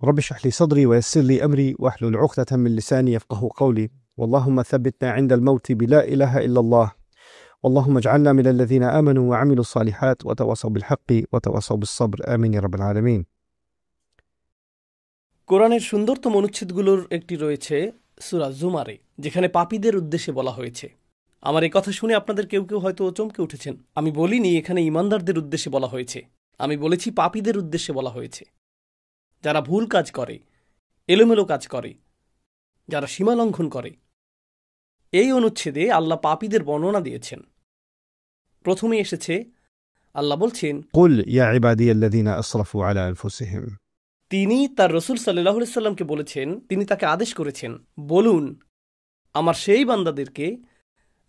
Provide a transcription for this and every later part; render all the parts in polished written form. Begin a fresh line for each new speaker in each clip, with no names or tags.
رب اشرح لي صدري ويسر لي أمري واحلل عقدة من لساني يفقهوا قولي واللهم ثبتنا عند الموت بلا إله إلا الله اللهم اجعلنا من الذين آمنوا وعملوا الصالحات وتواصوا بالحق وتواصوا بالصبر آمين يا رب العالمين।
কোরআনের সুন্দরতম অনুচ্ছেদগুলোর একটি রয়েছে সূরা জুমারে, যেখানে পাপীদের উদ্দেশ্যে বলা হয়েছে। আমার এই কথা শুনে আপনাদের কেউ কেউ হয়তো চমকে উঠেছেন। আমি বলিনি এখানে ঈমানদারদের উদ্দেশ্যে বলা হয়েছে, আমি বলেছি পাপীদের উদ্দেশ্যে বলা হয়েছে, যারা ভুল কাজ করে, এলোমেলো কাজ করে, যারা সীমালঙ্ঘন করে। এই অনুচ্ছেদে আল্লাহ পাপীদের বর্ণনা দিয়েছেন। প্রথমে এসেছে আল্লাহ বলছেন,
قل يا عبادي الذين أسرفوا على أنفسهم।
তিনি তার রসুল সাল্লাল্লাহু আলাইহি সাল্লামকে বলেছেন, তিনি তাকে আদেশ করেছেন, বলুন আমার সেই বান্দাদেরকে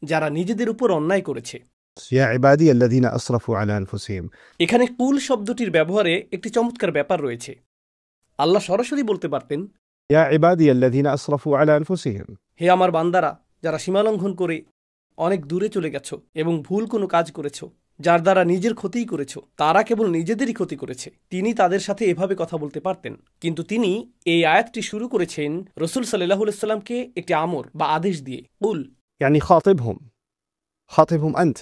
যারা নিজেদের উপর অন্যায় করেছে।
يا عبادي الذين أسرفوا على أنفسهم।
এখানে কুল শব্দটির ব্যবহারে একটি চমৎকার ব্যাপার রয়েছে। আল্লাহ সরাসরি বলতে পারতেন,
يا عبادي الذين أسرفوا على أنفسهم।
হে আমার বান্দারা যারা সীমালঙ্ঘন করে অনেক দূরে চলে গেছো এবং ভুল কোনো কাজ করেছো, যার দ্বারা নিজের ক্ষতিই করেছো, তারা কেবল নিজেদেরই ক্ষতি করেছে। তিনি তাদের সাথে এভাবে কথা বলতে পারতেন, কিন্তু তিনি এই আয়াতটি শুরু করেছেন রসুল সাল্লাল্লাহু আলাইহি সাল্লামকে একটি আমর বা আদেশ দিয়ে। কুল
يعني خاطبهم أنت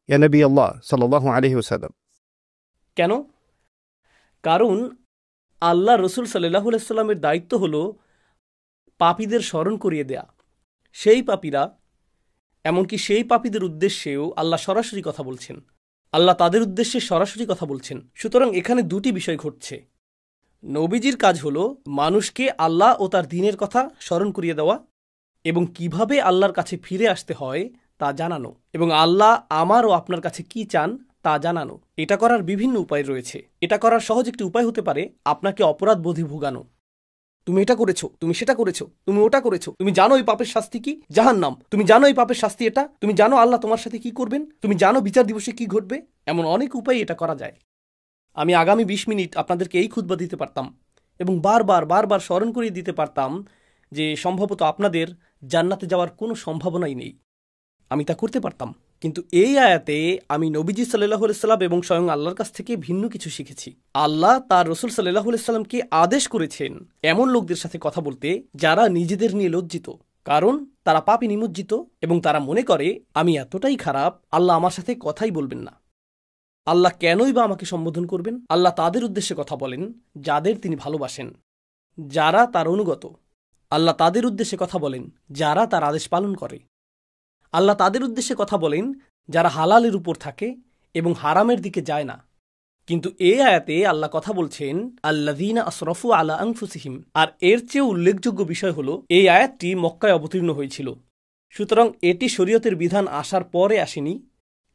يا نبي الله صلى الله عليه وسلم।
কেন? কারণ আল্লাহ রসুল সাল্লাল্লাহু আলাইহি সাল্লামের দায়িত্ব হল পাপীদের স্মরণ করিয়ে দেয়া। সেই পাপীরা, এমনকি সেই পাপীদের উদ্দেশ্যেও আল্লাহ সরাসরি কথা বলছেন। আল্লাহ তাদের উদ্দেশ্যে সরাসরি কথা বলছেন। সুতরাং এখানে দুটি বিষয় ঘটছে। নবীজির কাজ হল মানুষকে আল্লাহ ও তার দ্বীনের কথা স্মরণ করিয়ে দেওয়া এবং কিভাবে আল্লাহর কাছে ফিরে আসতে হয় তা জানানো, এবং আল্লাহ আমার ও আপনার কাছে কি চান তা জানানো। এটা করার বিভিন্ন উপায় রয়েছে। এটা করার সহজ একটি উপায় হতে পারে আপনাকে অপরাধ বোধে ভোগানো। তুমি এটা করেছো, তুমি সেটা করেছো, তুমি ওটা করেছো, তুমি জানো এই পাপের শাস্তি কি? জাহান্নাম। তুমি জানো এই পাপের শাস্তি এটা, তুমি জানো আল্লাহ তোমার সাথে কি করবেন, তুমি জানো বিচার দিবসে কি ঘটবে। এমন অনেক উপায়ে এটা করা যায়। আমি আগামী ২০ মিনিট আপনাদেরকে এই খুতবা দিতে পারতাম এবং বারবার স্মরণ করিয়ে দিতে পারতাম যে সম্ভবত আপনাদের জান্নাতে যাওয়ার কোনো সম্ভাবনাই নেই। আমি তা করতে পারতাম, কিন্তু এই আয়াতে আমি নবীজি সাল্লাল্লাহু আলাইহি সাল্লাম এবং স্বয়ং আল্লাহর কাছ থেকে ভিন্ন কিছু শিখেছি। আল্লাহ তার রসুল সাল্লাল্লাহু আলাইহি সাল্লামকে আদেশ করেছেন এমন লোকদের সাথে কথা বলতে যারা নিজেদের নিয়ে লজ্জিত, কারণ তারা পাপে নিমজ্জিত এবং তারা মনে করে আমি এতটাই খারাপ, আল্লাহ আমার সাথে কথাই বলবেন না। আল্লাহ কেনই বা আমাকে সম্বোধন করবেন? আল্লাহ তাদের উদ্দেশ্যে কথা বলেন যাদের তিনি ভালোবাসেন, যারা তার অনুগত। আল্লাহ তাদের উদ্দেশ্যে কথা বলেন যারা তার আদেশ পালন করে। আল্লাহ তাদের উদ্দেশ্যে কথা বলেন যারা হালালের উপর থাকে এবং হারামের দিকে যায় না। কিন্তু এই আয়াতে আল্লাহ কথা বলছেন আল্লাযীনা আসরাফু আলা আনফুসিহিম। আর এর চেয়ে উল্লেখযোগ্য বিষয় হলো এই আয়াতটি মক্কায় অবতীর্ণ হয়েছিল। সুতরাং এটি শরীয়তের বিধান আসার পরে আসেনি।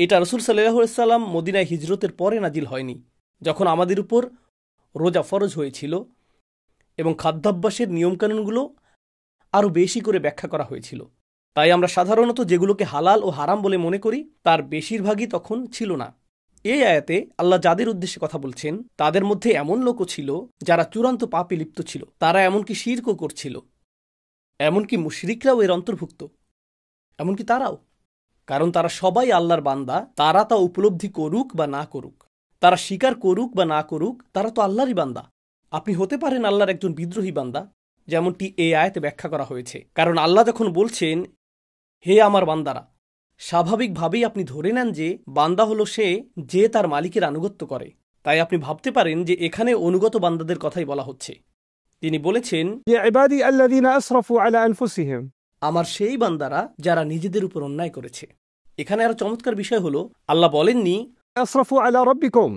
এটা রাসূল সাল্লাল্লাহু আলাইহি সাল্লাম মদিনায় হিজরতের পরে নাজিল হয়নি, যখন আমাদের উপর রোজা ফরজ হয়েছিল এবং খাদ্যাভ্যাসের নিয়মকানুনগুলো আরও বেশি করে ব্যাখ্যা করা হয়েছিল। তাই আমরা সাধারণত যেগুলোকে হালাল ও হারাম বলে মনে করি তার বেশিরভাগই তখন ছিল না। এই আয়াতে আল্লাহ যাদের উদ্দেশ্যে কথা বলছেন তাদের মধ্যে এমন লোকও ছিল যারা চূড়ান্ত পাপে লিপ্ত ছিল। তারা এমনকি শিরকও করছিল, এমনকি মুশরিকরাও এর অন্তর্ভুক্ত, এমনকি তারাও। কারণ তারা সবাই আল্লাহর বান্দা, তারা তা উপলব্ধি করুক বা না করুক, তারা স্বীকার করুক বা না করুক, তারা তো আল্লাহরই বান্দা। আপনি হতে পারেন আল্লাহর একজন বিদ্রোহী বান্দা, যেমনটি এই আয়াতে ব্যাখ্যা করা হয়েছে। কারণ আল্লাহ যখন বলছেন হে আমার বান্দারা, স্বাভাবিকভাবেই আপনি ধরে নেন যে বান্দা হলো সে যে তার মালিকের আনুগত্য করে। তাই আপনি ভাবতে পারেন যে এখানে অনুগত বান্দাদের কথাই বলা হচ্ছে। তিনি বলেছেন,
يا عبادي الذين أسرفوا على أنفسهم।
আমার সেই বান্দারা যারা নিজেদের উপর অন্যায় করেছে। এখানে আরো চমৎকার বিষয় হলো আল্লাহ বলেননি
أسرفوا على ربكم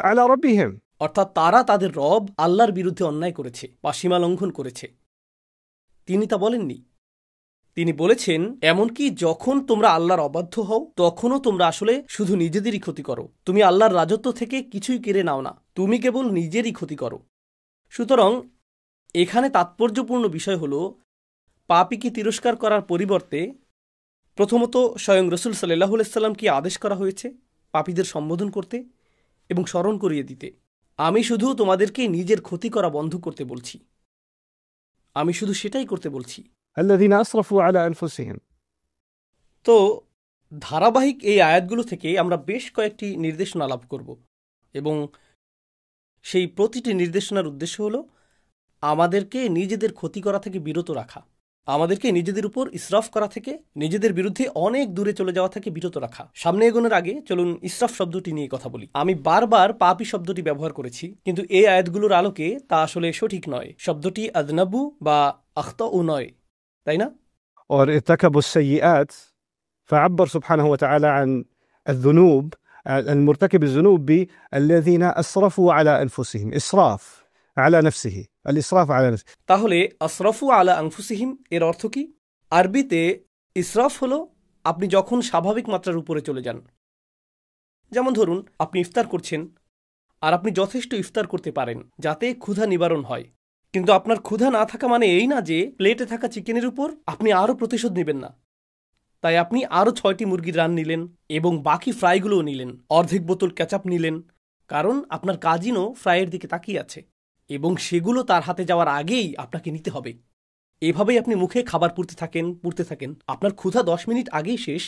على ربهم،
অর্থাৎ তারা তাদের রব আল্লাহর বিরুদ্ধে অন্যায় করেছে বা সীমা লঙ্ঘন করেছে। তিনি তা বলেননি। তিনি বলেছেন এমনকি যখন তোমরা আল্লাহর অবাধ্য হও তখনও তোমরা আসলে শুধু নিজেদেরই ক্ষতি করো। তুমি আল্লাহর রাজত্ব থেকে কিছুই কেড়ে নাও না, তুমি কেবল নিজেরই ক্ষতি করো। সুতরাং এখানে তাৎপর্যপূর্ণ বিষয় হলো পাপীকে তিরস্কার করার পরিবর্তে প্রথমত স্বয়ং রসুল সাল্লাল্লাহু আলাইহি সাল্লামকে আদেশ করা হয়েছে পাপীদের সম্বোধন করতে এবং স্মরণ করিয়ে দিতে, আমি শুধু তোমাদেরকে নিজের ক্ষতি করা বন্ধ করতে বলছি, আমি শুধু সেটাই করতে বলছি।
الذين أسرفوا على أنفسهم।
তো ধারাবাহিক এই আয়াতগুলো থেকে আমরা বেশ কয়েকটি নির্দেশনা লাভ করব এবং সেই প্রতিটি নির্দেশনার উদ্দেশ্য হলো আমাদেরকে নিজেদের ক্ষতি করা থেকে বিরত রাখা, আমাদেরকে নিজেদের উপর ইসরাফ করা থেকে, নিজেদের বিরুদ্ধে অনেক দূরে চলে যাওয়া থেকে বিরত রাখা। সামনে এগোনোর আগে চলুন ইসরাফ শব্দটি নিয়ে কথা বলি। আমি বারবার পাপী শব্দটি ব্যবহার করেছি, কিন্তু এই আয়াতগুলোর আলোকে তা আসলে সঠিক নয়। শব্দটি আযনাবু বা আখতাউ নয়, তাই না?
और ارتكبوا السيئات فعبر سبحانه وتعالى عن الذنوب المرتكب الذنوب بالذين أسرفوا على أنفسهم إسراف على نفسه الإسراف على نفسه
তাহলে আসরাফু আলা আনফুসিহিম এর অর্থ কি? আরবিতে ইসরাফ হলো আপনি যখন স্বাভাবিক মাত্রার উপরে চলে যান। যেমন ধরুন, আপনি ইফতার করছেন আর আপনি যথেষ্ট ইফতার করতে পারেন যাতে ক্ষুধা নিবারণ হয়, কিন্তু আপনার ক্ষুধা না থাকা মানে এই না যে প্লেটে থাকা চিকেনের উপর আপনি আরও প্রতিশোধ নেবেন না। তাই আপনি আরও 6টি মুরগির রান নিলেন এবং বাকি ফ্রাইগুলোও নিলেন, অর্ধেক বোতল ক্যাচাপ নিলেন, কারণ আপনার কাজিনও ফ্রাইয়ের দিকে তাকিয়ে আছে এবং সেগুলো তার হাতে যাওয়ার আগেই আপনাকে নিতে হবে। এভাবেই আপনি মুখে খাবার পুড়তে থাকেন। আপনার ক্ষুধা 10 মিনিট আগেই শেষ,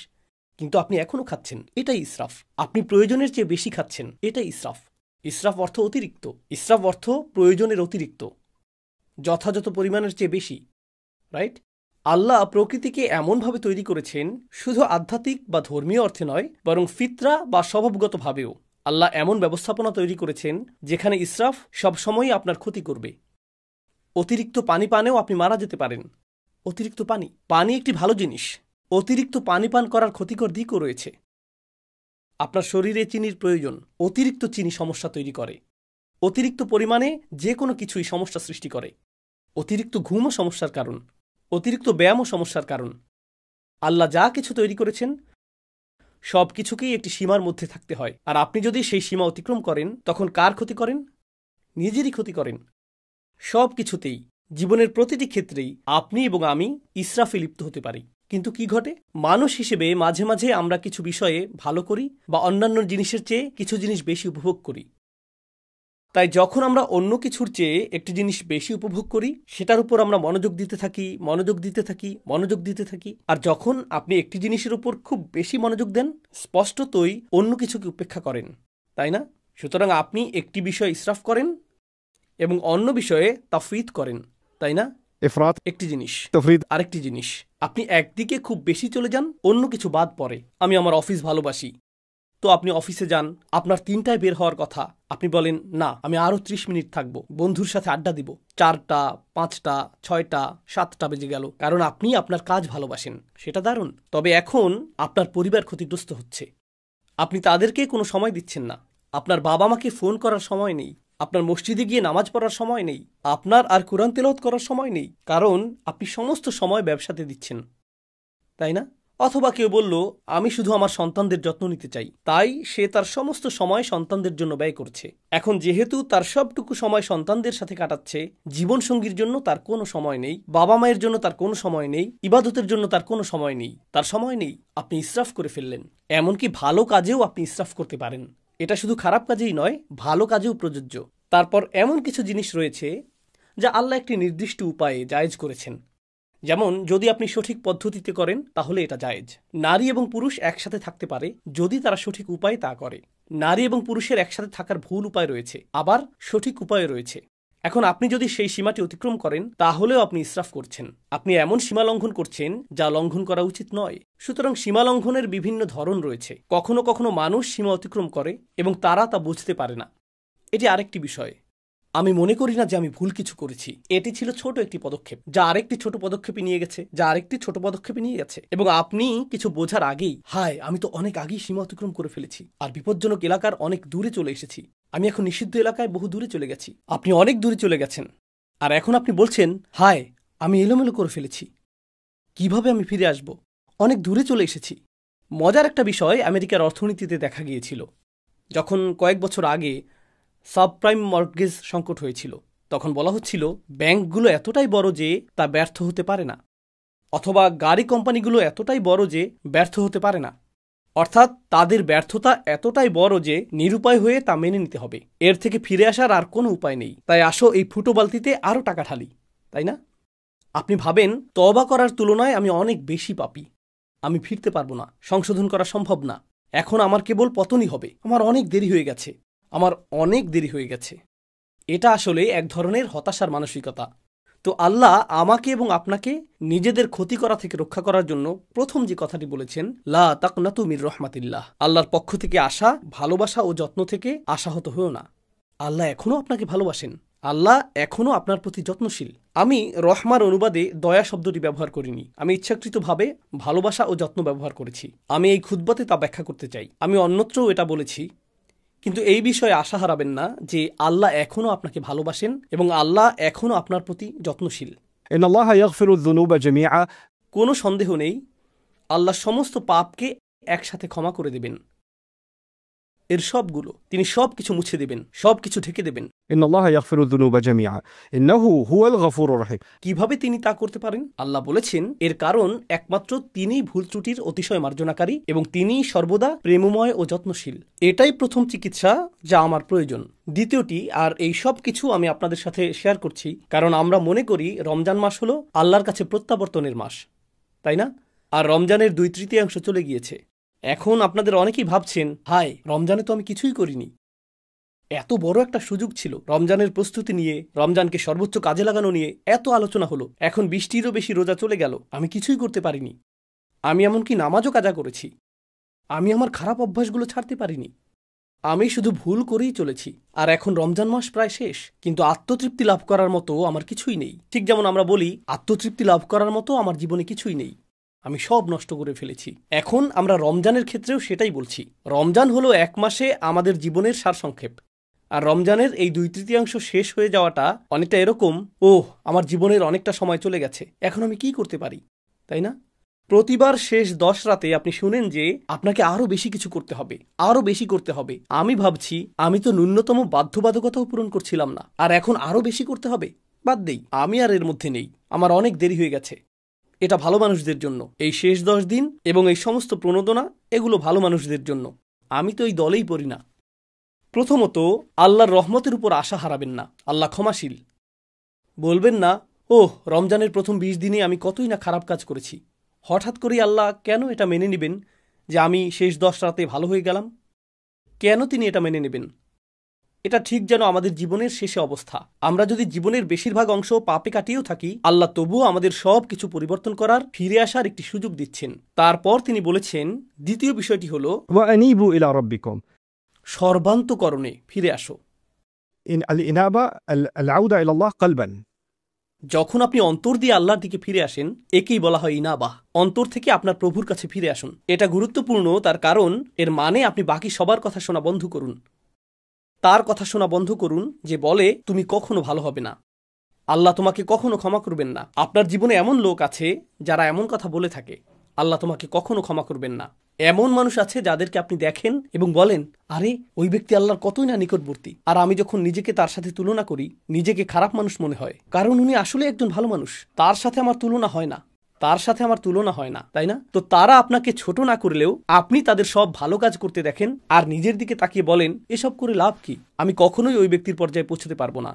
কিন্তু আপনি এখনও খাচ্ছেন। এটাই ইসরাফ। আপনি প্রয়োজনের চেয়ে বেশি খাচ্ছেন, এটাই ইসরাফ। ইসরাফ অর্থ অতিরিক্ত। ইসরাফ অর্থ প্রয়োজনের অতিরিক্ত, যথাযথ পরিমাণের চেয়ে বেশি, রাইট? আল্লাহ প্রকৃতিকে এমনভাবে তৈরি করেছেন, শুধু আধ্যাত্মিক বা ধর্মীয় অর্থে নয়, বরং ফিতরা বা স্বভাবগতভাবেও আল্লাহ এমন ব্যবস্থাপনা তৈরি করেছেন যেখানে ইসরাফ সবসময়ই আপনার ক্ষতি করবে। অতিরিক্ত পানি পানেও আপনি মারা যেতে পারেন। অতিরিক্ত পানি একটি ভালো জিনিস। অতিরিক্ত পানি পান করার ক্ষতিকর দিকও রয়েছে। আপনার শরীরে চিনির প্রয়োজন। অতিরিক্ত চিনি সমস্যা তৈরি করে। অতিরিক্ত পরিমাণে যে কোনো কিছুই সমস্যা সৃষ্টি করে। অতিরিক্ত ঘুমও সমস্যার কারণ। অতিরিক্ত ব্যায়ামও সমস্যার কারণ। আল্লাহ যা কিছু তৈরি করেছেন সব কিছুকেই একটি সীমার মধ্যে থাকতে হয়, আর আপনি যদি সেই সীমা অতিক্রম করেন তখন কার ক্ষতি করেন? নিজেরই ক্ষতি করেন। সব কিছুতেই, জীবনের প্রতিটি ক্ষেত্রেই আপনি এবং আমি ইসরাফে লিপ্ত হতে পারি। কিন্তু কি ঘটে? মানুষ হিসেবে মাঝে মাঝে আমরা কিছু বিষয়ে ভালো করি বা অন্যান্য জিনিসের চেয়ে কিছু জিনিস বেশি উপভোগ করি। তাই যখন আমরা অন্য কিছুর চেয়ে একটি জিনিস বেশি উপভোগ করি, সেটার উপর আমরা মনোযোগ দিতে থাকি। আর যখন আপনি একটি জিনিসের উপর খুব বেশি মনোযোগ দেন, স্পষ্টতই অন্য কিছুকে উপেক্ষা করেন, তাই না? সুতরাং আপনি একটি বিষয়ে ইসরাফ করেন এবং অন্য বিষয়ে তাফরিদ করেন, তাই না?
إفراط
একটি জিনিস,
تفريط
আরেকটি জিনিস। আপনি একদিকে খুব বেশি চলে যান, অন্য কিছু বাদ পড়ে। আমি আমার অফিস ভালোবাসি, তো আপনি অফিসে যান, আপনার 3টায় বের হওয়ার কথা, আপনি বলেন না, আমি আরও 30 মিনিট থাকবো, বন্ধুর সাথে আড্ডা দিব। 4টা, 5টা, 6টা, 7টা বেজে গেল, কারণ আপনি আপনার কাজ ভালোবাসেন। সেটা দারুণ। তবে এখন আপনার পরিবার ক্ষতিগ্রস্ত হচ্ছে। আপনি তাদেরকে কোনো সময় দিচ্ছেন না। আপনার বাবা মাকে ফোন করার সময় নেই। আপনার মসজিদে গিয়ে নামাজ পড়ার সময় নেই। আপনার আর কোরআন তেলাওয়াত করার সময় নেই, কারণ আপনি সমস্ত সময় ব্যবসাতে দিচ্ছেন, তাই না? অথবা কেউ বলল, আমি শুধু আমার সন্তানদের যত্ন নিতে চাই, তাই সে তার সমস্ত সময় সন্তানদের জন্য ব্যয় করছে। এখন যেহেতু তার সবটুকু সময় সন্তানদের সাথে কাটাচ্ছে, জীবনসঙ্গীর জন্য তার কোনো সময় নেই, বাবা মায়ের জন্য তার কোনো সময় নেই, ইবাদতের জন্য তার কোনো সময় নেই, তার সময় নেই। আপনি ইসরাফ করে ফেললেন। এমনকি ভালো কাজেও আপনি ইসরাফ করতে পারেন। এটা শুধু খারাপ কাজেই নয়, ভালো কাজেও প্রযোজ্য। তারপর এমন কিছু জিনিস রয়েছে যা আল্লাহ একটি নির্দিষ্ট উপায়ে জায়েজ করেছেন। যেমন, যদি আপনি সঠিক পদ্ধতিতে করেন তাহলে এটা জায়েজ। নারী এবং পুরুষ একসাথে থাকতে পারে যদি তারা সঠিক উপায়ে তা করে। নারী এবং পুরুষের একসাথে থাকার ভুল উপায় রয়েছে, আবার সঠিক উপায় রয়েছে। এখন আপনি যদি সেই সীমাটি অতিক্রম করেন তাহলেও আপনি ইসরাফ করছেন। আপনি এমন সীমা লঙ্ঘন করছেন যা লঙ্ঘন করা উচিত নয়। সুতরাং সীমা লঙ্ঘনের বিভিন্ন ধরন রয়েছে। কখনো কখনো মানুষ সীমা অতিক্রম করে এবং তারা তা বুঝতে পারে না। এটি আরেকটি বিষয়। আমি মনে করি না যে আমি ভুল কিছু করেছি। এটি ছিল ছোট একটি পদক্ষেপ যা আরেকটি ছোট পদক্ষেপে নিয়ে গেছে, এবং আপনি কিছু বোঝার আগেই, হায়, আমি তো অনেক আগেই সীমা অতিক্রম করে ফেলেছি আর বিপজ্জনক এলাকার অনেক দূরে চলে এসেছি। আমি এখন নিষিদ্ধ এলাকায় বহু দূরে চলে গেছি। আপনি অনেক দূরে চলে গেছেন আর এখন আপনি বলছেন, হায়, আমি এলোমেলো করে ফেলেছি, কিভাবে আমি ফিরে আসব? অনেক দূরে চলে এসেছি। মজার একটা বিষয় আমেরিকার অর্থনীতিতে দেখা গিয়েছিল। যখন কয়েক বছর আগে সাবপ্রাইম মর্টগেজ সংকট হয়েছিল, তখন বলা হচ্ছিল ব্যাংকগুলো এতটাই বড় যে তা ব্যর্থ হতে পারে না, অথবা গাড়ি কোম্পানিগুলো এতটাই বড় যে ব্যর্থ হতে পারে না। অর্থাৎ তাদের ব্যর্থতা এতটাই বড় যে নিরুপায় হয়ে তা মেনে নিতে হবে। এর থেকে ফিরে আসার আর কোনো উপায় নেই। তাই আসো এই ফুটো বালতিতে আরও টাকা ঢালি, তাই না? আপনি ভাবেন, তওবা করার তুলনায় আমি অনেক বেশি পাপী, আমি ফিরতে পারবো না, সংশোধন করা সম্ভব না, এখন আমার কেবল পতনই হবে, আমার অনেক দেরি হয়ে গেছে। এটা আসলে এক ধরনের হতাশার মানসিকতা। তো আল্লাহ আমাকে এবং আপনাকে নিজেদের ক্ষতি করা থেকে রক্ষা করার জন্য প্রথম যে কথাটি বলেছেন, লা তাকনাতু মির রহমাতিল্লাহ, আল্লাহর পক্ষ থেকে আসা ভালোবাসা ও যত্ন থেকে আশাহত হয়েও না। আল্লাহ এখনও আপনাকে ভালোবাসেন, আল্লাহ এখনও আপনার প্রতি যত্নশীল। আমি রহমার অনুবাদে দয়া শব্দটি ব্যবহার করিনি, আমি ইচ্ছাকৃতভাবে ভালোবাসা ও যত্ন ব্যবহার করেছি। আমি এই খুতবাতে তা ব্যাখ্যা করতে চাই। আমি অন্যত্রও এটা বলেছি, কিন্তু এই বিষয়ে আশা হারাবেন না যে আল্লাহ এখনও আপনাকে ভালোবাসেন এবং আল্লাহ এখনও আপনার প্রতি যত্নশীল।
إن الله يغفر الذنوب جميعا
কোনো সন্দেহ নেই আল্লাহ সমস্ত পাপকে একসাথে ক্ষমা করে দেবেন, এর সবগুলো, তিনি সব কিছু মুছে দেবেন, সব কিছু ঢেকে দেবেন।
إن الله يغفر الذنوب جميعا إنه هو الغفور الرحيم।
কিভাবে তিনি তা করতে পারেন? আল্লাহ বলেছেন এর কারণ একমাত্র তিনিই ভুল ত্রুটির অতিশয় মার্জনাকারী এবং তিনিই সর্বদা প্রেমময় ও যত্নশীল। এটাই প্রথম চিকিৎসা যা আমার প্রয়োজন। দ্বিতীয়টি, আর এই সব কিছু আমি আপনাদের সাথে শেয়ার করছি কারণ আমরা মনে করি রমজান মাস হলো আল্লাহর কাছে প্রত্যাবর্তনের মাস, তাই না? আর রমজানের 2/3 চলে গিয়েছে। এখন আপনাদের অনেকেই ভাবছেন, হায়, রমজানে তো আমি কিছুই করিনি। এত বড় একটা সুযোগ ছিল, রমজানের প্রস্তুতি নিয়ে, রমজানকে সর্বোচ্চ কাজে লাগানো নিয়ে এত আলোচনা হলো, এখন 20টিরও বেশি রোজা চলে গেল, আমি কিছুই করতে পারিনি। আমি এমনকি নামাজও কাজা করেছি, আমি আমার খারাপ অভ্যাসগুলো ছাড়তে পারিনি, আমি শুধু ভুল করেই চলেছি। আর এখন রমজান মাস প্রায় শেষ, কিন্তু আত্মতৃপ্তি লাভ করার মতো আমার কিছুই নেই। ঠিক যেমন আমরা বলি আত্মতৃপ্তি লাভ করার মতো আমার জীবনে কিছুই নেই, আমি সব নষ্ট করে ফেলেছি। এখন আমরা রমজানের ক্ষেত্রেও সেটাই বলছি। রমজান হলো এক মাসে আমাদের জীবনের সারসংক্ষেপ, আর রমজানের এই 2/3 শেষ হয়ে যাওয়াটা অনেকটা এরকম, আমার জীবনের অনেকটা সময় চলে গেছে, এখন আমি কি করতে পারি, তাই না? প্রতিবার শেষ 10 রাতে আপনি শুনেন যে আপনাকে আরও বেশি কিছু করতে হবে, আরও বেশি করতে হবে। আমি ভাবছি আমি তো ন্যূনতম বাধ্যবাধকতাও পূরণ করছিলাম না, আর এখন আরও বেশি করতে হবে? বাদ দেই, আমি আর এর মধ্যে নেই, আমার অনেক দেরি হয়ে গেছে। এটা ভালো মানুষদের জন্য, এই শেষ 10 দিন এবং এই সমস্ত প্রণোদনা, এগুলো ভালো মানুষদের জন্য। আমি তো এই দলেই পড়ি না। প্রথমত, আল্লাহর রহমতের উপর আশা হারাবেন না। আল্লাহ ক্ষমাশীল। বলবেন না, রমজানের প্রথম 20 দিনে আমি কতই না খারাপ কাজ করেছি, হঠাৎ করেই আল্লাহ কেন এটা মেনে নেবেন যে আমি শেষ 10 রাতে ভালো হয়ে গেলাম? কেন তিনি এটা মেনে নেবেন? এটা ঠিক যেন আমাদের জীবনের শেষে অবস্থা। আমরা যদি জীবনের বেশিরভাগ অংশ পাপে কাটিয়েও থাকি, আল্লাহ তবুও আমাদের সব কিছু পরিবর্তন করার, ফিরে আসার একটি সুযোগ দিচ্ছেন। তারপর তিনি বলেছেন দ্বিতীয় বিষয়টি হল
وأنيبوا إلى ربكم
সর্বান্তকরণে ফিরে আসো।
الإنابة العودة إلى الله قلبا।
যখন আপনি অন্তর দিয়ে আল্লাহর দিকে ফিরে আসেন, একেই বলা হয় ইনাবাহ। অন্তর থেকে আপনার প্রভুর কাছে ফিরে আসুন। এটা গুরুত্বপূর্ণ, তার কারণ এর মানে আপনি বাকি সবার কথা শোনা বন্ধ করুন। তার কথা শোনা বন্ধ করুন যে বলে তুমি কখনো ভালো হবে না, আল্লাহ তোমাকে কখনো ক্ষমা করবেন না। আপনার জীবনে এমন লোক আছে যারা এমন কথা বলে থাকে, আল্লাহ তোমাকে কখনো ক্ষমা করবেন না। এমন মানুষ আছে যাদেরকে আপনি দেখেন এবং বলেন, আরে ওই ব্যক্তি আল্লাহর কতই না নিকটবর্তী, আর আমি যখন নিজেকে তার সাথে তুলনা করি, নিজেকে খারাপ মানুষ মনে হয়, কারণ উনি আসলে একজন ভালো মানুষ। তার সাথে আমার তুলনা হয় না, তার সাথে আমার তুলনা হয় না, তাই না? তো তারা আপনাকে ছোট না করলেও আপনি তাদের সব ভালো কাজ করতে দেখেন আর নিজের দিকে তাকিয়ে বলেন, এসব করে লাভ কি, আমি কখনোই ওই ব্যক্তির পর্যায়ে পৌঁছতে পারবো না।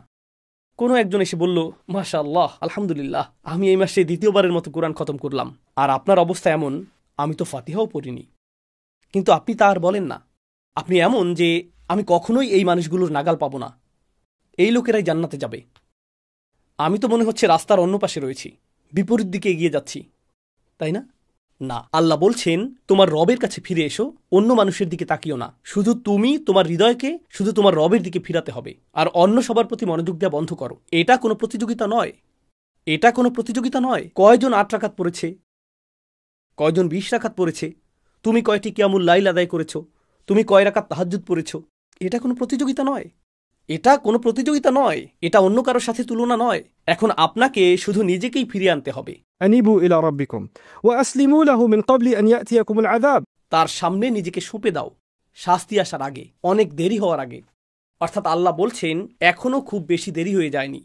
কোনো একজন এসে বলল, মাশাআল্লাহ, আলহামদুলিল্লাহ, আমি এই মাসে দ্বিতীয়বারের মতো কোরআন খতম করলাম, আর আপনার অবস্থা এমন, আমি তো ফাতিহাও পড়িনি। কিন্তু আপনি তা আর বলেন না। আপনি এমন যে আমি কখনোই এই মানুষগুলোর নাগাল পাবো না, এই লোকেরাই জান্নাতে যাবে। আমি তো মনে হচ্ছে রাস্তার অন্য পাশে রয়েছি, বিপরীত দিকে এগিয়ে যাচ্ছি, তাই না? না, আল্লাহ বলছেন তোমার রবের কাছে ফিরে এসো, অন্য মানুষের দিকে তাকিও না। শুধু তুমি তোমার হৃদয়কে শুধু তোমার রবের দিকে ফিরাতে হবে, আর অন্য সবার প্রতি মনোযোগ দেওয়া বন্ধ করো। এটা কোনো প্রতিযোগিতা নয়, এটা কোনো প্রতিযোগিতা নয়। কয়জন 8 রাকাত পড়েছে, কয়জন 20 রাকাত পড়েছে, তুমি কয়টি কিয়ামুল লাইল আদায় করেছো, তুমি কয় রাকাত তাহাজ্জুদ পড়েছো, এটা কোনো প্রতিযোগিতা নয়। এটা কোনো প্রতিযোগিতা নয়, এটা অন্য কারোর সাথে তুলনা নয়। এখন আপনাকে শুধু নিজেকেই ফিরিয়ে আনতে হবে।
أنيبوا إلى ربكم وأسلموا له من قبل أن يأتيكم العذاب।
তার সামনে নিজেকে সঁপে দাও, শাস্তি আসার আগে, অনেক দেরি হওয়ার আগে। অর্থাৎ আল্লাহ বলছেন এখনও খুব বেশি দেরি হয়ে যায়নি,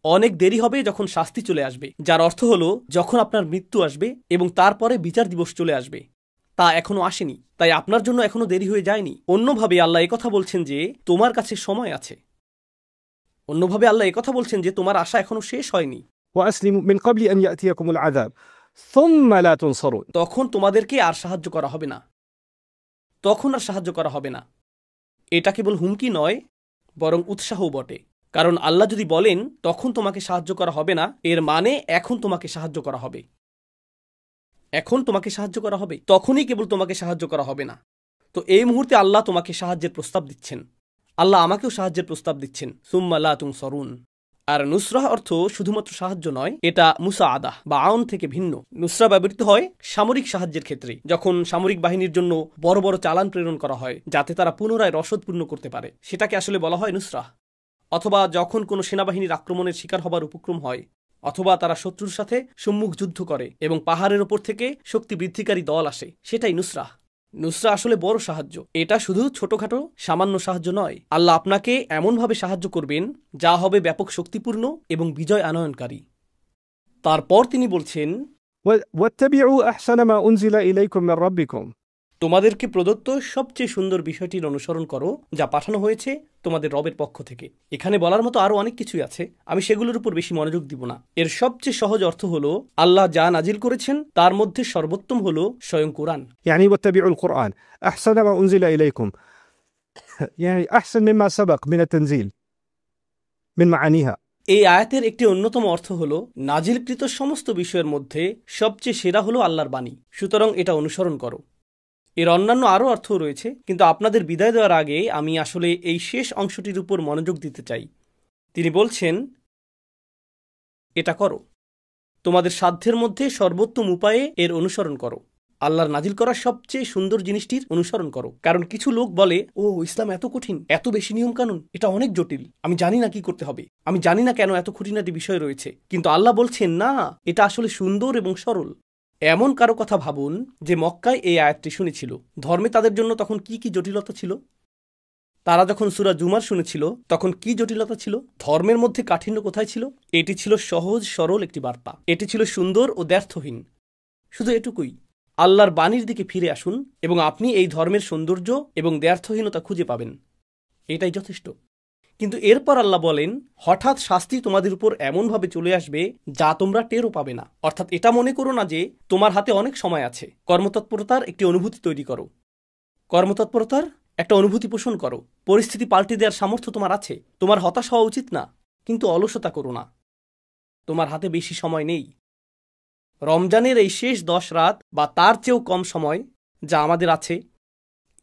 অনেক দেরি হবে যখন শাস্তি চলে আসবে, যার অর্থ হলো যখন আপনার মৃত্যু আসবে এবং তারপরে বিচার দিবস চলে আসবে। তা এখনো আসেনি, তাই আপনার জন্য এখনো দেরি হয়ে যায়নি। অন্যভাবে আল্লাহ একথা বলছেন যে তোমার কাছে সময় আছে। অন্যভাবে আল্লাহ একথা বলছেন যে তোমার আশা এখনো শেষ হয়নি।
وأسلموا من قبل أن يأتيكم العذاب ثم لا تنصرون।
তখন তোমাদেরকে আর সাহায্য করা হবে না, তখন আর সাহায্য করা হবে না। এটা কেবল হুমকি নয়, বরং উৎসাহও বটে। কারণ আল্লাহ যদি বলেন তখন তোমাকে সাহায্য করা হবে না, এর মানে এখন তোমাকে সাহায্য করা হবে। এখন তোমাকে সাহায্য করা হবে, তখনই কেবল তোমাকে সাহায্য করা হবে না। তো এই মুহূর্তে আল্লাহ তোমাকে সাহায্যের প্রস্তাব দিচ্ছেন, আল্লাহ আমাকেও সাহায্যের প্রস্তাব দিচ্ছেন। সুম্মা লা তুনসরুন। আর নুসরাহ অর্থ শুধুমাত্র সাহায্য নয়, এটা মুসাআদা বা আউন থেকে ভিন্ন। নুসরা ব্যবহৃত হয় সামরিক সাহায্যের ক্ষেত্রে, যখন সামরিক বাহিনীর জন্য বড় বড় চালান প্রেরণ করা হয় যাতে তারা পুনরায় রসদ পূর্ণ করতে পারে, সেটাকে আসলে বলা হয় নুসরাহ। অথবা যখন কোনো সেনাবাহিনীর আক্রমণের শিকার হবার উপক্রম হয়, অথবা তারা শত্রুর সাথে সম্মুখ যুদ্ধ করে এবং পাহাড়ের ওপর থেকে শক্তি বৃদ্ধিকারী দল আসে, সেটাই নুসরাহ। নুসরা আসলে বড় সাহায্য, এটা শুধু ছোটখাটো সামান্য সাহায্য নয়। আল্লাহ আপনাকে এমনভাবে সাহায্য করবেন যা হবে ব্যাপক শক্তিপূর্ণ এবং বিজয় আনয়নকারী। তারপর তিনি বলছেন,
واتبعوا أحسن ما أنزل إليكم من ربكم।
তোমাদেরকে প্রদত্ত সবচেয়ে সুন্দর বিষয়টির অনুসরণ করো যা পাঠানো হয়েছে তোমাদের রবের পক্ষ থেকে। এখানে বলার মতো আরো অনেক কিছুই আছে, আমি সেগুলোর উপর বেশি মনোযোগ দিব না। এর সবচেয়ে সহজ অর্থ হলো আল্লাহ যা নাজিল করেছেন তার মধ্যে সর্বোত্তম হলো স্বয়ং কোরআন।
يعني واتبعوا القرآن أحسن ما أنزل إليكم، يعني أحسن مما سبق من التنزيل من معانيها।
এই আয়াতের একটি অন্যতম অর্থ হলো নাজিলকৃত সমস্ত বিষয়ের মধ্যে সবচেয়ে সেরা হলো আল্লাহর বাণী, সুতরাং এটা অনুসরণ করো। এর অন্যান্য আরও অর্থ রয়েছে, কিন্তু আপনাদের বিদায় দেওয়ার আগে আমি আসলে এই শেষ অংশটির উপর মনোযোগ দিতে চাই। তিনি বলছেন, এটা করো, তোমাদের সাধ্যের মধ্যে সর্বোত্তম উপায়ে এর অনুসরণ করো। আল্লাহর নাজিল করা সবচেয়ে সুন্দর জিনিসটির অনুসরণ করো। কারণ কিছু লোক বলে, ও ইসলাম এত কঠিন, এত বেশি নিয়মকানুন, এটা অনেক জটিল, আমি জানি না কি করতে হবে, আমি জানি না কেন এত খুঁটিনাটি বিষয় রয়েছে। কিন্তু আল্লাহ বলছেন, না, এটা আসলে সুন্দর এবং সরল। এমন কারো কথা ভাবুন যে মক্কায় এই আয়াতটি শুনেছিল। ধর্মে তাদের জন্য তখন কি কি জটিলতা ছিল? তারা যখন সূরা জুমার শুনেছিল তখন কি জটিলতা ছিল? ধর্মের মধ্যে কাঠিন্য কোথায় ছিল? এটি ছিল সহজ সরল একটি বার্তা, এটি ছিল সুন্দর ও দ্ব্যর্থহীন। শুধু এটুকুই। আল্লাহর বাণীর দিকে ফিরে আসুন এবং আপনি এই ধর্মের সৌন্দর্য এবং দ্ব্যর্থহীনতা খুঁজে পাবেন। এটাই যথেষ্ট। কিন্তু এরপর আল্লাহ বলেন, হঠাৎ শাস্তি তোমাদের উপর এমনভাবে চলে আসবে যা তোমরা টেরও পাবে না। অর্থাৎ এটা মনে করো না যে তোমার হাতে অনেক সময় আছে। কর্মতৎপরতার একটি অনুভূতি তৈরি করো, কর্মতৎপরতার একটা অনুভূতি পোষণ করো। পরিস্থিতি পাল্টে দেওয়ার সামর্থ্য তোমার আছে। তোমার হতাশ হওয়া উচিত না, কিন্তু অলসতা করো না। তোমার হাতে বেশি সময় নেই। রমজানের এই শেষ 10 রাত বা তার চেয়েও কম সময় যা আমাদের আছে,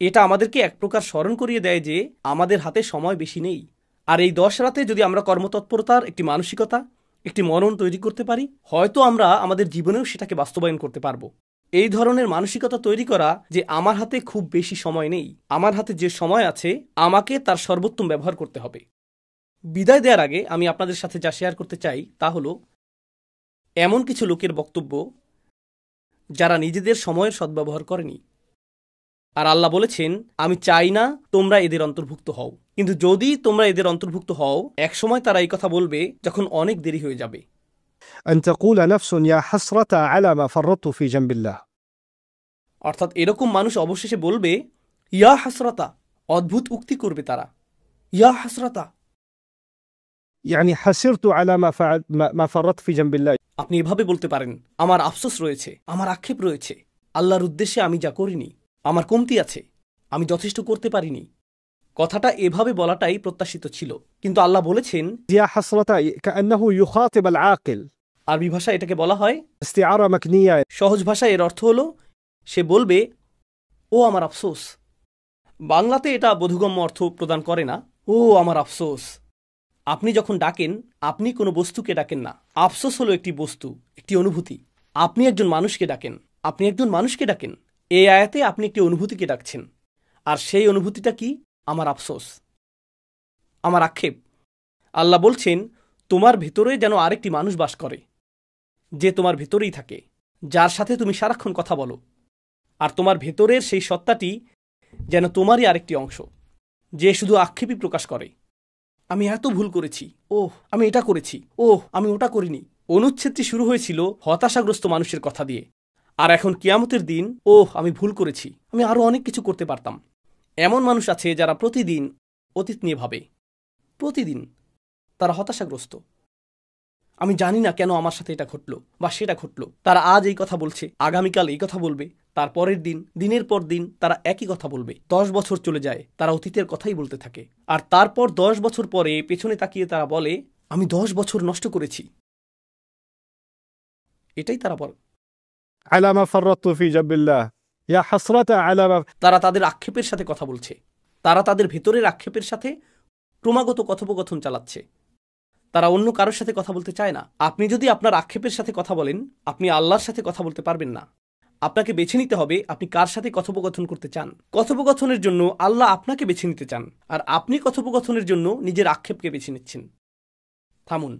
এটা আমাদেরকে এক প্রকার স্মরণ করিয়ে দেয় যে আমাদের হাতে সময় বেশি নেই। আর এই 10 রাতে যদি আমরা কর্মতৎপরতার একটি মানসিকতা, একটি মনন তৈরি করতে পারি, হয়তো আমরা আমাদের জীবনেও সেটাকে বাস্তবায়ন করতে পারবো। এই ধরনের মানসিকতা তৈরি করা যে আমার হাতে খুব বেশি সময় নেই, আমার হাতে যে সময় আছে আমাকে তার সর্বোত্তম ব্যবহার করতে হবে। বিদায় দেওয়ার আগে আমি আপনাদের সাথে যা শেয়ার করতে চাই তা হলো এমন কিছু লোকের বক্তব্য যারা নিজেদের সময়ের সদ্ব্যবহার করেনি। আর আল্লাহ বলেছেন, আমি চাই না তোমরা এদের অন্তর্ভুক্ত হও। কিন্তু যদি তোমরা এদের অন্তর্ভুক্ত হও, একসময় তারা এই কথা বলবে যখন অনেক দেরি হয়ে যাবে।
أن تقول نفس يا حسرة على ما فرطت في جنب الله।
অর্থাৎ এরকম মানুষ অবশেষে বলবে, ইয়া হাসরাতা, অদ্ভুত উক্তি করবে তারা, ইয়া হাসরাতা।
يعني حسرت على ما فرطت في جنب الله।
আপনি এভাবে বলতে পারেন, আমার আফসোস রয়েছে, আমার আক্ষেপ রয়েছে, আল্লাহর উদ্দেশ্যে আমি যা করিনি, আমার কমতি আছে, আমি যথেষ্ট করতে পারিনি। কথাটা এভাবে বলাটাই প্রত্যাশিত ছিল, কিন্তু আল্লাহ বলেছেন,
يا حسرة كأنه يخاطب العاقل।
আরবি ভাষায় এটাকে বলা হয়
استعارة مكنية।
সহজ ভাষায় এর অর্থ হলো সে বলবে, ও আমার আফসোস। বাংলাতে এটা বোধগম্য অর্থ প্রদান করে না, ও আমার আফসোস। আপনি যখন ডাকেন, আপনি কোনো বস্তুকে ডাকেন না। আফসোস হলো একটি বস্তু, একটি অনুভূতি। আপনি একজন মানুষকে ডাকেন, আপনি একজন মানুষকে ডাকেন। এই আয়াতে আপনি একটি অনুভূতিকে ডাকছেন। আর সেই অনুভূতিটা কি? আমার আফসোস, আমার আক্ষেপ। আল্লাহ বলছেন, তোমার ভেতরে যেন আরেকটি মানুষ বাস করে, যে তোমার ভেতরেই থাকে, যার সাথে তুমি সারাক্ষণ কথা বলো। আর তোমার ভেতরের সেই সত্তাটি যেন তোমারই আরেকটি অংশ, যে শুধু আক্ষেপই প্রকাশ করে। আমি এত ভুল করেছি, ওহ আমি এটা করেছি, ওহ আমি ওটা করিনি। অনুচ্ছেদটি শুরু হয়েছিল হতাশাগ্রস্ত মানুষের কথা দিয়ে, আর এখন কিয়ামতের দিন, ওহ আমি ভুল করেছি, আমি আরো অনেক কিছু করতে পারতাম। এমন মানুষ আছে যারা প্রতিদিন অতীত নিয়ে ভাবে, প্রতিদিন তারা হতাশাগ্রস্ত। আমি জানি না কেন আমার সাথে এটা ঘটলো বা সেটা ঘটলো। তারা আজ এই কথা বলছে, আগামীকাল এই কথা বলবে, তার পরের দিন, দিনের পর দিন তারা একই কথা বলবে। 10 বছর চলে যায়, তারা অতীতের কথাই বলতে থাকে। আর তারপর 10 বছর পরে পেছনে তাকিয়ে তারা বলে, আমি 10 বছর নষ্ট করেছি। এটাই তারা বলে।
على ما فرطت في جنب الله يا حسرة على ما
তারা তাদের আক্ষেপের সাথে কথা বলছে, তারা তাদের ভেতরের আক্ষেপের সাথে ক্রমাগত কথোপকথন চালাচ্ছে। তারা অন্য কারোর সাথে কথা বলতে চায় না। আপনি যদি আপনার আক্ষেপের সাথে কথা বলেন, আপনি আল্লাহর সাথে কথা বলতে পারবেন না। আপনাকে বেছে নিতে হবে আপনি কার সাথে কথোপকথন করতে চান। কথোপকথনের জন্য আল্লাহ আপনাকে বেছে নিতে চান, আর আপনি কথোপকথনের জন্য নিজের আক্ষেপকে বেছে নিচ্ছেন। থামুন,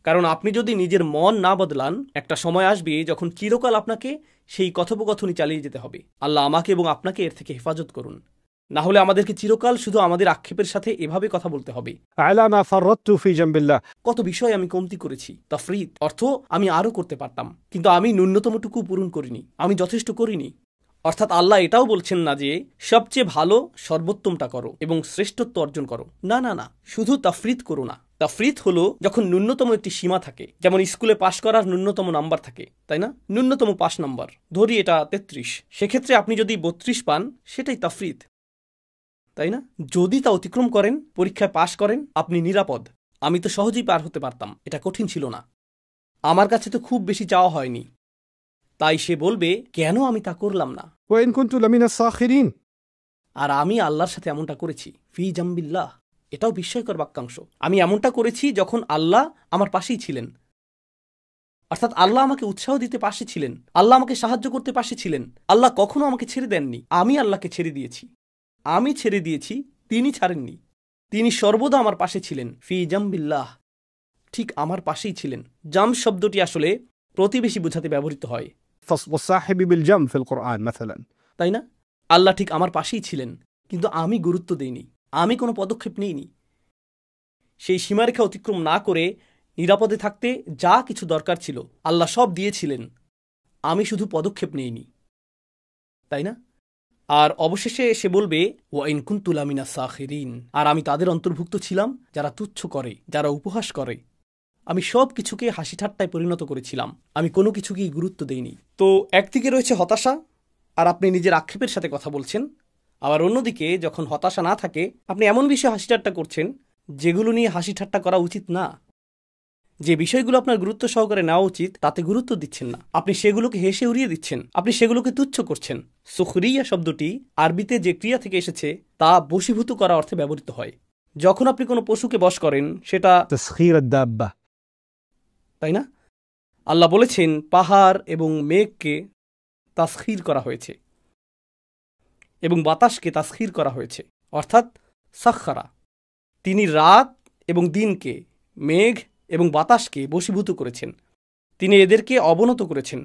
কারণ আপনি যদি নিজের মন না বদলান, একটা সময় আসবে যখন চিরকাল আপনাকে সেই কথোপকথনই চালিয়ে যেতে হবে। আল্লাহ আমাকে এবং আপনাকে এর থেকে হেফাজত করুন। না হলে আমাদেরকে চিরকাল শুধু আমাদের আক্ষেপের সাথে এভাবে কথা বলতে হবে।
على ما فرطت في جنب الله
কত বিষয় আমি কমতি করেছি। তাফরিদ অর্থ আমি আরও করতে পারতাম, কিন্তু আমি ন্যূনতমটুকু পূরণ করিনি, আমি যথেষ্ট করিনি। অর্থাৎ আল্লাহ এটাও বলছেন না যে সবচেয়ে ভালো সর্বোত্তমটা করো এবং শ্রেষ্ঠত্ব অর্জন করো। না না না, শুধু তাফরিদ করো না। তাফরিদ হলো যখন ন্যূনতম একটি সীমা থাকে, যেমন স্কুলে পাশ করার ন্যূনতম নাম্বার থাকে, তাই না? ন্যূনতম পাস নাম্বার ধরি এটা 33, সেক্ষেত্রে আপনি যদি 32 পান সেটাই তাফরিদ, তাই না? যদি তা অতিক্রম করেন, পরীক্ষায় পাশ করেন, আপনি নিরাপদ। আমি তো সহজেই পার হতে পারতাম, এটা কঠিন ছিল না, আমার কাছে তো খুব বেশি চাওয়া হয়নি। তাই সে বলবে, কেন আমি তা করলাম না?
وإن كنت لمن الساخرين
আর আমি আল্লাহর সাথে এমনটা করেছি, ফি জাম্বিল্লাহ। এটাও বিস্ময়কর বাক্যাংশ। আমি এমনটা করেছি যখন আল্লাহ আমার পাশেই ছিলেন। অর্থাৎ আল্লাহ আমাকে উৎসাহ দিতে পাশে ছিলেন, আল্লাহ আমাকে সাহায্য করতে পাশে ছিলেন। আল্লাহ কখনো আমাকে ছেড়ে দেননি, আমি আল্লাহকে ছেড়ে দিয়েছি। আমি ছেড়ে দিয়েছি, তিনি ছাড়েননি। তিনি সর্বদা আমার পাশে ছিলেন, ফি জাম্বিল্লাহ, ঠিক আমার পাশেই ছিলেন। জাম শব্দটি আসলে প্রতিবেশী বোঝাতে ব্যবহৃত হয়,
والصاحب بالجنب في القرآن مثلا
তাই না? আল্লাহ ঠিক আমার পাশেই ছিলেন, কিন্তু আমি গুরুত্ব দেইনি, আমি কোনো পদক্ষেপ নিইনি। সেই সীমারেখা অতিক্রম না করে নিরাপদে থাকতে যা কিছু দরকার ছিল আল্লাহ সব দিয়েছিলেন, আমি শুধু পদক্ষেপ নেইনি, তাই না? আর অবশেষে সে বলবে, ওয়াইন কুনতু লামিনা সাখিরিন, আর আমি তাদের অন্তর্ভুক্ত ছিলাম যারা তুচ্ছ করে, যারা উপহাস করে। আমি সব কিছুকে হাসি ঠাট্টায় পরিণত করেছিলাম, আমি কোনো কিছুকেই গুরুত্ব দেইনি। তো একদিকে রয়েছে হতাশা, আর আপনি নিজের আক্ষেপের সাথে কথা বলছেন। আবার অন্যদিকে যখন হতাশা না থাকে, আপনি এমন বিষয়ে হাসি ঠাট্টা করছেন যেগুলো নিয়ে হাসি ঠাট্টা করা উচিত না। যে বিষয়গুলো আপনার গুরুত্ব সহকারে নেওয়া উচিত তাতে গুরুত্ব দিচ্ছেন না, আপনি সেগুলোকে হেসে উড়িয়ে দিচ্ছেন, আপনি সেগুলোকে তুচ্ছ করছেন। সুখরিয়া শব্দটি আরবিতে যে ক্রিয়া থেকে এসেছে তা বশীভূত করা অর্থে ব্যবহৃত হয়। যখন আপনি কোনো পশুকে বশ করেন, সেটা
تسخير الدابة
তাই না? আল্লাহ বলেছেন পাহাড় এবং মেঘকে তাসখির করা হয়েছে এবং বাতাসকে তাসখির করা হয়েছে, অর্থাৎ সাখরা। তিনি রাত এবং দিনকে, মেঘ এবং বাতাসকে বশীভূত করেছেন। তিনি এদেরকে অবনত করেছেন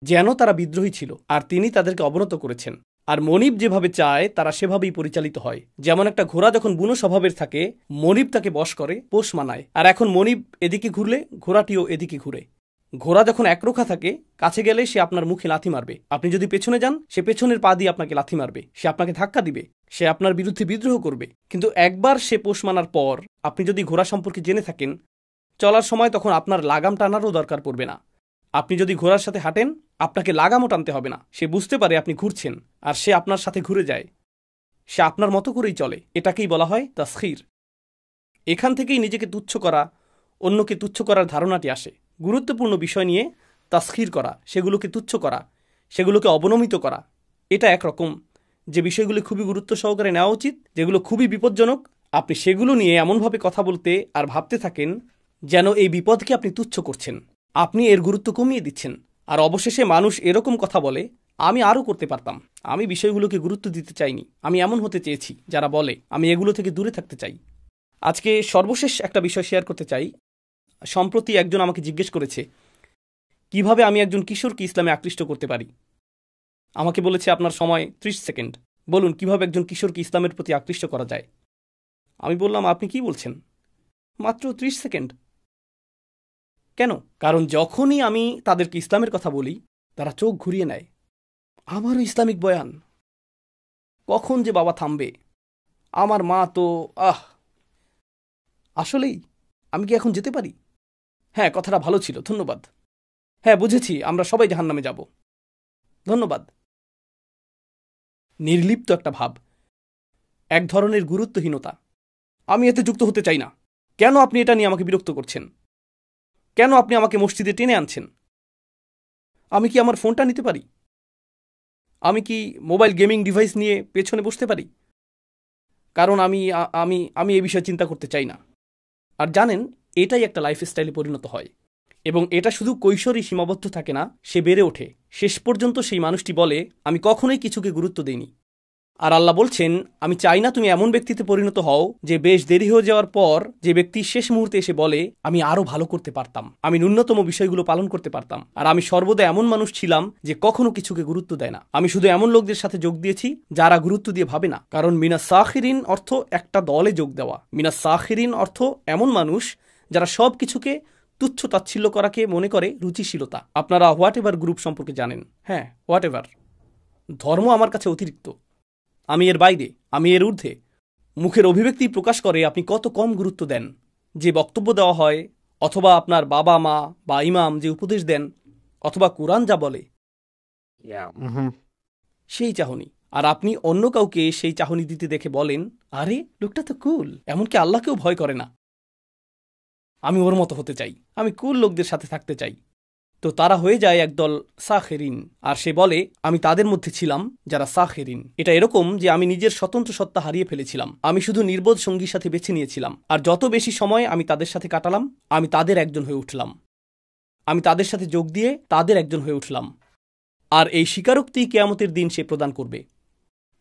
যেন তারা বিদ্রোহী ছিল, আর তিনি তাদেরকে অবনত করেছেন। আর মনিব যেভাবে চায় তারা সেভাবেই পরিচালিত হয়। যেমন একটা ঘোড়া যখন বুনো স্বভাবের থাকে, মনিব তাকে বশ করে, পোষ মানায়। আর এখন মনিব এদিকে ঘুরলে ঘোড়াটিও এদিকে ঘুরে। ঘোড়া যখন একরোখা থাকে, কাছে গেলে সে আপনার মুখে লাথি মারবে, আপনি যদি পেছনে যান সে পেছনের পা দিয়ে আপনাকে লাথি মারবে, সে আপনাকে ধাক্কা দিবে, সে আপনার বিরুদ্ধে বিদ্রোহ করবে। কিন্তু একবার সে পোষ মানার পর আপনি যদি ঘোড়া সম্পর্কে জেনে থাকেন, চলার সময় তখন আপনার লাগাম টানারও দরকার পড়বে না। আপনি যদি ঘোড়ার সাথে হাঁটেন, আপনাকে লাগামও টানতে হবে না। সে বুঝতে পারে আপনি ঘুরছেন, আর সে আপনার সাথে ঘুরে যায়, সে আপনার মতো করেই চলে। এটাকেই বলা হয় তাসখির। এখান থেকেই নিজেকে তুচ্ছ করা, অন্যকে তুচ্ছ করার ধারণাটি আসে। গুরুত্বপূর্ণ বিষয় নিয়ে তাসখির করা, সেগুলোকে তুচ্ছ করা, সেগুলোকে অবনমিত করা, এটা একরকম। যে বিষয়গুলি খুবই গুরুত্ব সহকারে নেওয়া উচিত, যেগুলো খুবই বিপজ্জনক, আপনি সেগুলো নিয়ে এমনভাবে কথা বলতে আর ভাবতে থাকেন যেন এই বিপদকে আপনি তুচ্ছ করছেন, আপনি এর গুরুত্ব কমিয়ে দিচ্ছেন। আর অবশেষে মানুষ এরকম কথা বলে, আমি আরও করতে পারতাম, আমি বিষয়গুলোকে গুরুত্ব দিতে চাইনি, আমি এমন হতে চেয়েছি যারা বলে, আমি এগুলো থেকে দূরে থাকতে চাই। আজকে সর্বশেষ একটা বিষয় শেয়ার করতে চাই। সম্প্রতি একজন আমাকে জিজ্ঞেস করেছে কিভাবে আমি একজন কিশোরকে ইসলামে আকৃষ্ট করতে পারি। আমাকে বলেছে, আপনার সময় 30 সেকেন্ড, বলুন কিভাবে একজন কিশোরকে ইসলামের প্রতি আকৃষ্ট করা যায়। আমি বললাম, আপনি কি বলছেন, মাত্র 30 সেকেন্ড? কেন? কারণ যখনই আমি তাদেরকে ইসলামের কথা বলি, তারা চোখ ঘুরিয়ে নেয়। আমারও ইসলামিক বয়ান, কখন যে বাবা থামবে, আমার মা তো আসলেই, আমি কি এখন যেতে পারি? হ্যাঁ, কথাটা ভালো ছিল, ধন্যবাদ। হ্যাঁ, বুঝেছি, আমরা সবাই জাহান্নামে যাব। ধন্যবাদ। নির্লিপ্ত একটা ভাব, এক ধরনের গুরুত্বহীনতা। আমি এতে যুক্ত হতে চাই না। কেন আপনি এটা নিয়ে আমাকে বিরক্ত করছেন? কেন আপনি আমাকে মসজিদে টেনে আনছেন? আমি কি আমার ফোনটা নিতে পারি? আমি কি মোবাইল গেমিং ডিভাইস নিয়ে পেছনে বসতে পারি? কারণ আমি আমি আমি এই বিষয়ে চিন্তা করতে চাই না। আর জানেন, এটাই একটা লাইফস্টাইলে পরিণত হয়, এবং এটা শুধু কৈশোরেই সীমাবদ্ধ থাকে না, সে বেড়ে ওঠে। শেষ পর্যন্ত সেই মানুষটি বলে, আমি কখনোই কিছুকে গুরুত্ব দিইনি। আর আল্লাহ বলছেন, আমি চাই না তুমি এমন ব্যক্তিতে পরিণত হও যে বেশ দেরি হয়ে যাওয়ার পর যে ব্যক্তি শেষ মুহূর্তে এসে বলে, আমি আরো ভালো করতে পারতাম, আমি ন্যূনতম বিষয়গুলো পালন করতে পারতাম। আর আমি সর্বদা এমন মানুষ ছিলাম যে কখনো কিছুকে গুরুত্ব দেয় না। আমি শুধু এমন লোকদের সাথে যোগ দিয়েছি যারা গুরুত্ব দিয়ে ভাবে না। কারণ মিনাস সাখিরিন অর্থ একটা দলে যোগ দেওয়া। মিনাস সাখিরিন অর্থ এমন মানুষ যারা সব কিছুকে তুচ্ছ তাচ্ছিল্য করাকে মনে করে রুচিশীলতা। আপনারা হোয়াট এভার গ্রুপ সম্পর্কে জানেন। হ্যাঁ, হোয়াট এভার। ধর্ম আমার কাছে অতিরিক্ত, আমি এর বাইরে, আমি এর ঊর্ধ্বে। মুখের অভিব্যক্তি প্রকাশ করে আপনি কত কম গুরুত্ব দেন। যে বক্তব্য দেওয়া হয়, অথবা আপনার বাবা মা বা ইমাম যে উপদেশ দেন, অথবা কোরআন যা বলে, সেই চাহনি। আর আপনি অন্য কাউকে সেই চাহনি দিতে দেখে বলেন, আরে লোকটা তো কুল, এমনকি আল্লাহকেও ভয় করে না। আমি ওর মতো হতে চাই, আমি কুল লোকদের সাথে থাকতে চাই। তো তারা হয়ে যায় একদল সাখেরিন। আর সে বলে, আমি তাদের মধ্যে ছিলাম যারা সাখেরিন। এটা এরকম যে আমি নিজের স্বতন্ত্র সত্তা হারিয়ে ফেলেছিলাম। আমি শুধু নির্বোধ সঙ্গীর সাথে বেছে নিয়েছিলাম। আর যত বেশি সময় আমি তাদের সাথে কাটালাম, আমি তাদের একজন হয়ে উঠলাম। আমি তাদের সাথে যোগ দিয়ে তাদের একজন হয়ে উঠলাম। আর এই স্বীকারোক্তি কিয়ামতের দিন সে প্রদান করবে।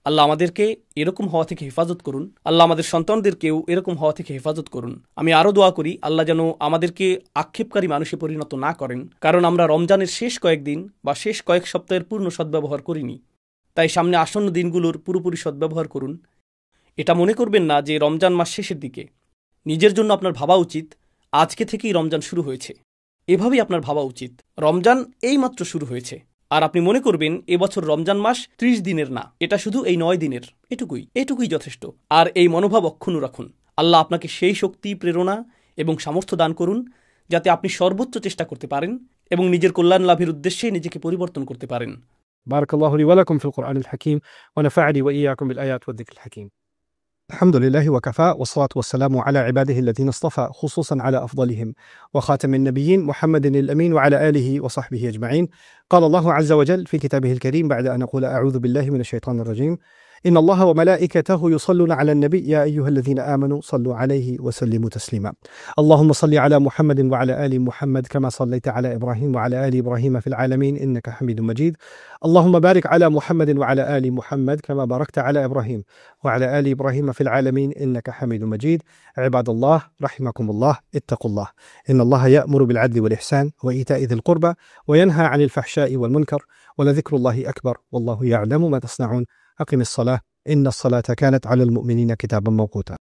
আল্লাহ আমাদেরকে এরকম হওয়া থেকে হেফাজত করুন। আল্লাহ আমাদের সন্তানদেরকেও এরকম হওয়া থেকে হেফাজত করুন। আমি আরও দোয়া করি, আল্লাহ যেন আমাদেরকে আক্ষেপকারী মানুষে পরিণত না করেন। কারণ আমরা রমজানের শেষ কয়েকদিন বা শেষ কয়েক সপ্তাহের পূর্ণ সদ্ব্যবহার করিনি। তাই সামনে আসন্ন দিনগুলোর পুরোপুরি সদ্ব্যবহার করুন। এটা মনে করবেন না যে রমজান মাস শেষের দিকে। নিজের জন্য আপনার ভাবা উচিত, আজকে থেকেই রমজান শুরু হয়েছে। এভাবেই আপনার ভাবা উচিত, রমজান এইমাত্র শুরু হয়েছে। আর আপনি মনে করবেন এবছর রমজান মাস 30 দিনের না, এটা শুধু এই 9 দিনের। এটুকুই যথেষ্ট। আর এই মনোভাব অক্ষুণ্ণ রাখুন। আল্লাহ আপনাকে সেই শক্তি, প্রেরণা এবং সামর্থ্য দান করুন যাতে আপনি সর্বোচ্চ চেষ্টা করতে পারেন এবং নিজের কল্যাণ লাভের উদ্দেশ্যে নিজেকে পরিবর্তন করতে পারেন।
بارك الله لي ولكم في القرآن الحكيم ونفعني وإياكم بالآيات والذكر الحكيم. الحمد لله وكفى، والصلاة والسلام على عباده الذين اصطفى، خصوصا على أفضلهم وخاتم النبيين محمد الأمين وعلى آله وصحبه أجمعين. قال الله عز وجل في كتابه الكريم بعد أن أقول أعوذ بالله من الشيطان الرجيم: إن الله وملائكته يصلون على النبي يا أيها الذين آمنوا صلوا عليه وسلموا تسليما. اللهم صل على محمد وعلى آل محمد كما صليت على إبراهيم وعلى آل إبراهيم في العالمين إنك حميد مجيد. اللهم بارك على محمد وعلى آل محمد كما باركت على إبراهيم وعلى آل إبراهيم في العالمين إنك حميد مجيد. عباد الله رحمكم الله، اتقوا الله. إن الله يأمر بالعدل والإحسان وإيتاء ذي القربى وينهى عن الفحشاء والمنكر ولذكر الله أكبر والله يعلم ما تصنعون. أقم الصلاة إن الصلاة كانت على المؤمنين كتابا موقوتا.